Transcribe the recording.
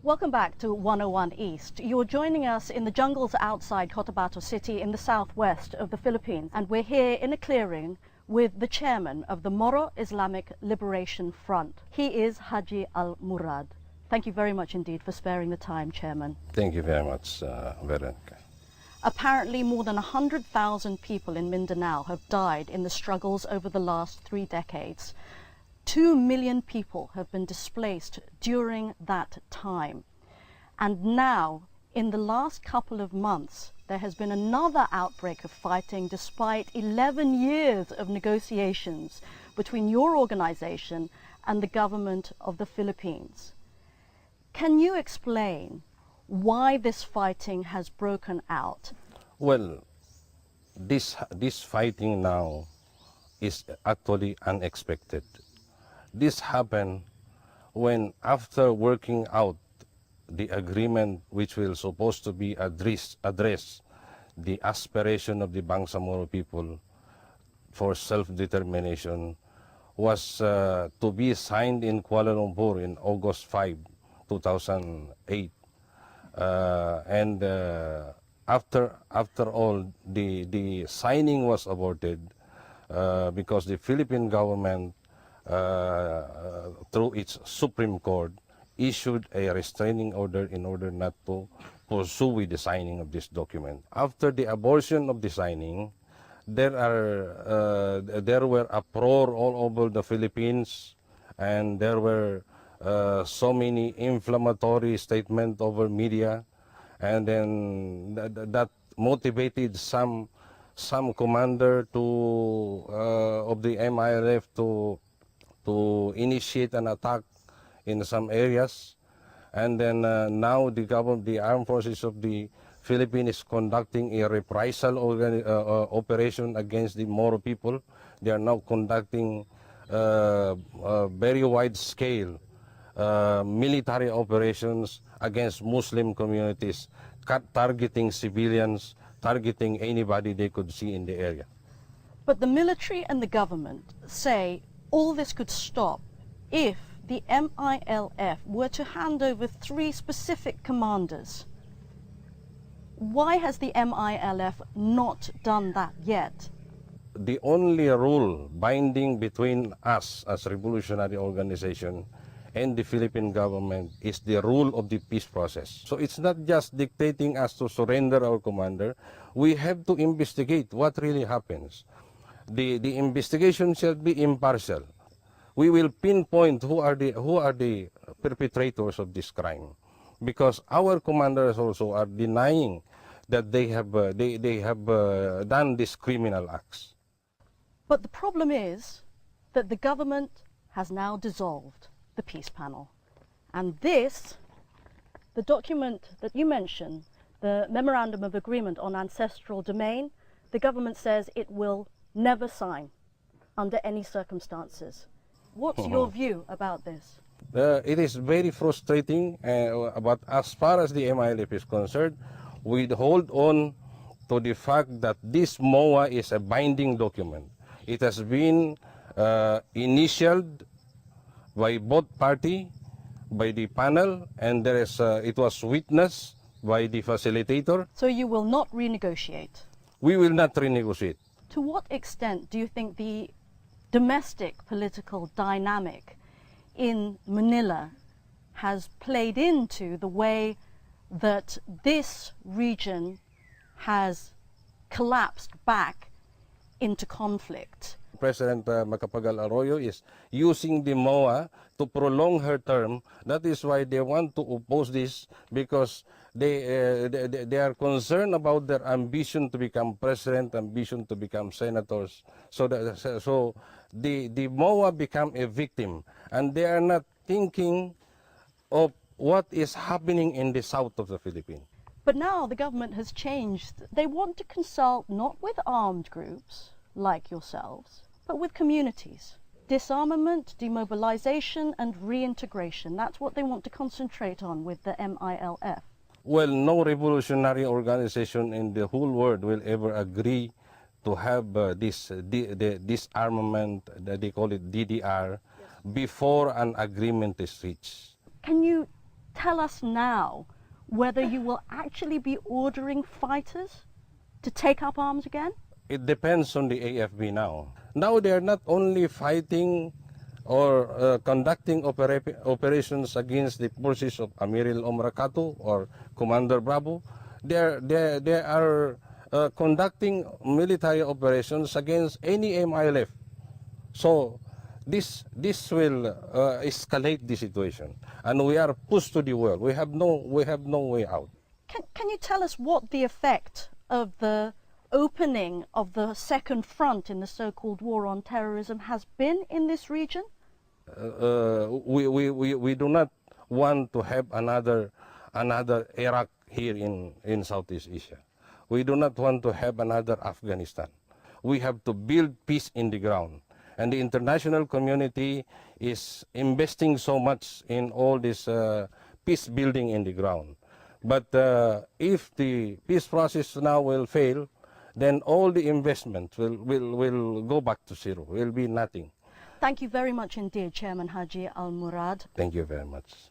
Welcome back to 101 East. You're joining us in the jungles outside Cotabato City in the southwest of the Philippines, and we're here in a clearing with the chairman of the Moro Islamic Liberation Front. He is Haji Al-Murad. Thank you very much indeed for sparing the time, Chairman. Thank you very much, Veronica. Apparently more than 100,000 people in Mindanao have died in the struggles over the last 3 decades. 2 million people have been displaced during that time. And now, in the last couple of months, there has been another outbreak of fighting despite 11 years of negotiations between your organization and the government of the Philippines. Can you explain why this fighting has broken out? Well, this fighting now is actually unexpected. This happened when, after working out the agreement which will supposed to be address the aspiration of the Bangsamoro people for self-determination, was to be signed in Kuala Lumpur in August 5, 2008. After all, the signing was aborted because the Philippine government, through its Supreme Court, issued a restraining order in order not to pursue with the signing of this document. After the abortion of the signing, there were uproar all over the Philippines, and there were so many inflammatory statements over media, and then that motivated some commander of the MILF to initiate an attack in some areas, and then now the armed forces of the Philippines is conducting a reprisal operation against the Moro people. They are now conducting very wide-scale military operations against Muslim communities, targeting civilians, targeting anybody they could see in the area. But the military and the government say all this could stop if the MILF were to hand over 3 specific commanders. Why has the MILF not done that yet? The only rule binding between us as revolutionary organization and the Philippine government is the rule of the peace process. So it's not just dictating us to surrender our commander. We have to investigate what really happens. The investigation shall be impartial. We will pinpoint who are the perpetrators of this crime, because our commanders also are denying that they have done these criminal acts. But the problem is that the government has now dissolved the peace panel, and this, the document that you mentioned, the Memorandum of Agreement on Ancestral Domain, the government says it will never sign under any circumstances. What's your view about this? It is very frustrating, but as far as the MILF is concerned, we hold on to the fact that this MOA is a binding document. It has been initialed by both parties, by the panel, and it was witnessed by the facilitator. So you will not renegotiate? We will not renegotiate. To what extent do you think the domestic political dynamic in Manila has played into the way that this region has collapsed back into conflict? President Macapagal Arroyo is using the MOA to prolong her term. That is why they want to oppose this, because they are concerned about their ambition to become president, ambition to become senators. So the MOA become a victim, and they are not thinking of what is happening in the south of the Philippines. But now the government has changed. They want to consult not with armed groups like yourselves, but with communities. Disarmament, demobilization, and reintegration. That's what they want to concentrate on with the MILF. Well, no revolutionary organization in the whole world will ever agree to have this armament, they call it DDR, before an agreement is reached. Can you tell us now whether you will actually be ordering fighters to take up arms again? It depends on the AFB now. Now they are not only fighting or conducting operations against the forces of Amiril Omrakatu or Commander Bravo. They are conducting military operations against any MILF. So this will escalate the situation, and we are pushed to the wall. We have no way out. Can you tell us what the effect of the opening of the second front in the so-called war on terrorism has been in this region? We do not want to have another Iraq here in Southeast Asia. We do not want to have another Afghanistan. We have to build peace in the ground. And the international community is investing so much in all this peace building in the ground. But if the peace process now will fail, then all the investment will go back to zero, will be nothing. Thank you very much indeed, Chairman Haji Al Murad. Thank you very much.